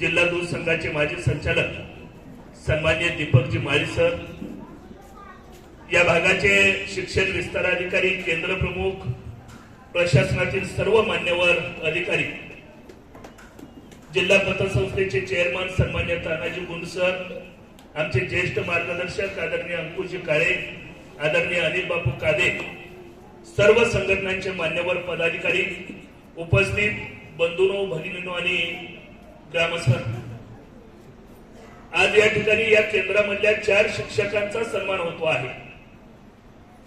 जिल्हा दूध संघाचे माजी संचालक सन्माननीय दीपकजी माळी सर, या भागाचे शिक्षण विस्ताराधिकारी, केंद्र प्रमुख, प्रशासनातील सर्व मान्यवर अधिकारी, जिल्हा पतसंस्थेचे चेअरमन सन्माननीय तानाजी गुंड सर, आमचे ज्येष्ठ मार्गदर्शक आदरणीय अंकुशजी काळे, आदरणीय अनिल बापू कादे, सर्व संघटनांचे मान्यवर पदाधिकारी, उपस्थित बंधूंनो, भगिनींनो आणि ग्रामस्थ, आज या ठिकाणी या केंद्रामधल्या 4 शिक्षकांचा सन्मान होतो आहे।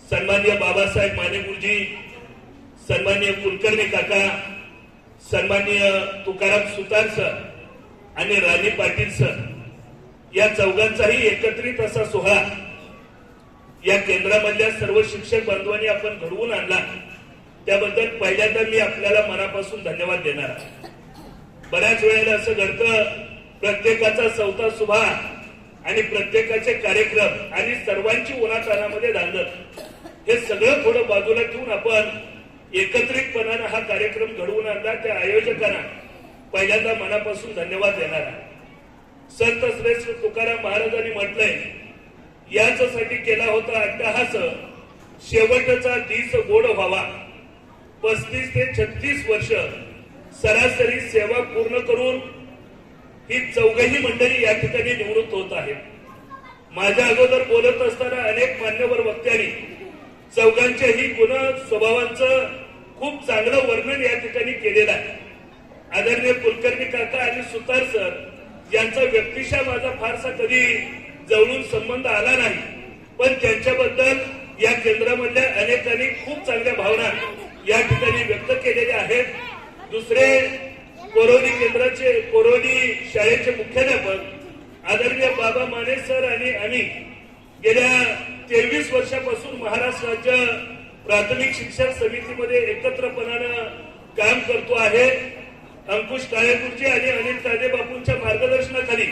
सन्माननीय बाबासाहेब माने गुरुजी, सन्माननीय कुलकर्णी काका, सन्माननीय तुकाराम सुतार सर आणि राणी पाटील सर, या चौघांचाही एकत्रित असा सोहळा या केंद्रामधल्या सर्व शिक्षक बांधवांनी आपण घडवून आणला, त्याबद्दल पहिल्यांदा मी आपल्याला मनापासून धन्यवाद देणार आहे। बऱ्याच वेळेला असं घडतं, प्रत्येकाचा चौथा सुभा आणि प्रत्येकाचे कार्यक्रम आणि सर्वांची उन्हातानामध्ये धांदल, हे सगळं थोडं बाजूला ठेवून आपण एकत्रितपणाने हा कार्यक्रम घडवून आणला, त्या आयोजकांना पहिल्यांदा मनापासून धन्यवाद देणार आहे। संत श्रेष्ठ तुकाराम महाराजांनी म्हटलंय, याच्यासाठी केला होता अट्टहास, शेवटचा दिस गोड व्हावा। 35 ते 36 वर्ष सरासरी सेवा पूर्ण करून ही चौघही मंडळी या ठिकाणी निवृत्त होत आहेत। माझ्या अगोदर बोलत असताना अनेक मान्यवर वक्त्यांनी चौघांच्याही गुण स्वभावांचं खूप चांगलं वर्णन या ठिकाणी केलेलं आहे। आदरणीय कुलकर्णी काका आणि सुतार सर यांचा व्यक्तिशः माझा फारसा कधी जवळून संबंध आला नाही, पण त्यांच्याबद्दल या केंद्रामधल्या अनेकांनी खूप चांगल्या भावना या ठिकाणी व्यक्त केलेल्या आहेत। दुसरे कोरोली केंद्राचे, कोरोली शाळेचे मुख्याध्यापक आदरणीय बाबा माने सर आणि आम्ही गेल्या 23 वर्षापासून महाराष्ट्र राज्य प्राथमिक शिक्षण समितीमध्ये एकत्रपणानं काम करतो आहे। अंकुश काळे गुरुजी आणि अनिल कादे बापूंच्या मार्गदर्शनाखाली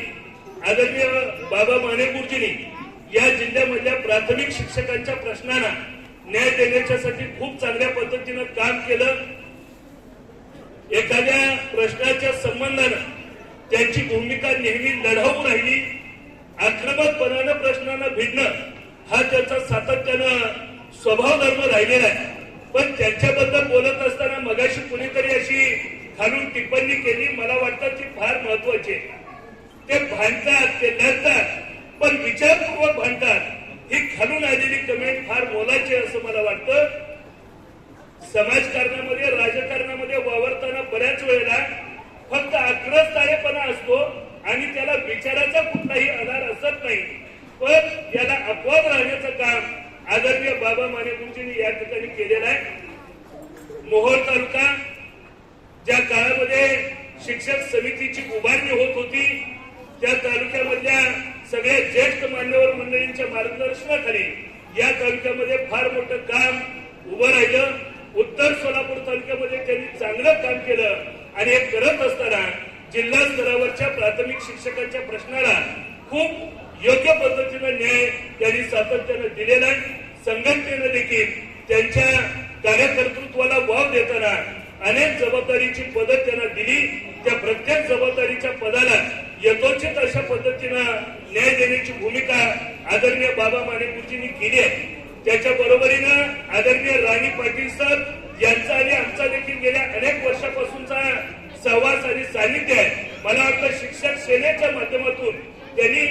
आदरणीय बाबा माने गुरुजींनी या जिल्ह्यामधल्या प्राथमिक शिक्षकांच्या प्रश्नांना न्याय देण्यासाठी खूप चांगल्या पद्धतीनं काम केलं। एखाद्या प्रश्नाच्या संबंधानं त्यांची भूमिका नेहमी लढाऊ राहिली, आक्रमकपणानं प्रश्नांना भिडणं हा त्यांचा सातत्यानं स्वभाव धर्म राहिलेला आहे। पण त्यांच्याबद्दल बोलत असताना मगाशी कुणीतरी अशी खालून टिप्पणी केली, मला वाटतं ती फार महत्वाची आहे। ते भांडतात, ते लढतात, पण विचारपूर्वक भांडतात, ही खालून आलेली कमेंट फार मोलाची असं मला वाटतं। समाजकारणामध्ये, राजकारणामध्ये वावरताना बऱ्याच वेळेला फक्त आक्रस्ताळेपणा असतो आणि त्याला विचाराचा कुठलाही आधार असत नाही, पण याला अपवाद राहण्याचं काम आदरणीय बाबा माने गुरुजींनी या ठिकाणी केलेलं आहे। मोहोळ तालुका ज्या काळामध्ये शिक्षक समितीची उभारणी होत होती, त्या तालुक्यामधल्या सगळ्या ज्येष्ठ मान्यवर मंडळींच्या मार्गदर्शनाखाली या तालुक्यामध्ये फार मोठं काम उभं राहिलं। उत्तर सोलापूर तालुक्यामध्ये त्यांनी चांगलं काम केलं आणि हे करत असताना जिल्हा स्तरावरच्या प्राथमिक शिक्षकांच्या प्रश्नाला खूप योग्य पद्धतीनं न्याय त्यांनी सातत्यानं दिलेला आहे। संघटनेनं देखील त्यांच्या कार्यकर्तृत्वाला वाव देताना अनेक जबाबदारीची पदं त्यांना दिली, त्या प्रत्येक जबाबदारीच्या पदाला यथोचित अशा पद्धतीनं न्याय देण्याची भूमिका आदरणीय बाबा माने गुरुजींनी केली आहे। त्याच्या बरोबरीनं आदरणीय राणी पाटील सर यांचा आणि आमचा देखील गेल्या अनेक वर्षापासूनचा सहवास आणि सानिध्य आहे। मला वाटतं शिक्षक सेनेच्या माध्यमातून त्यांनी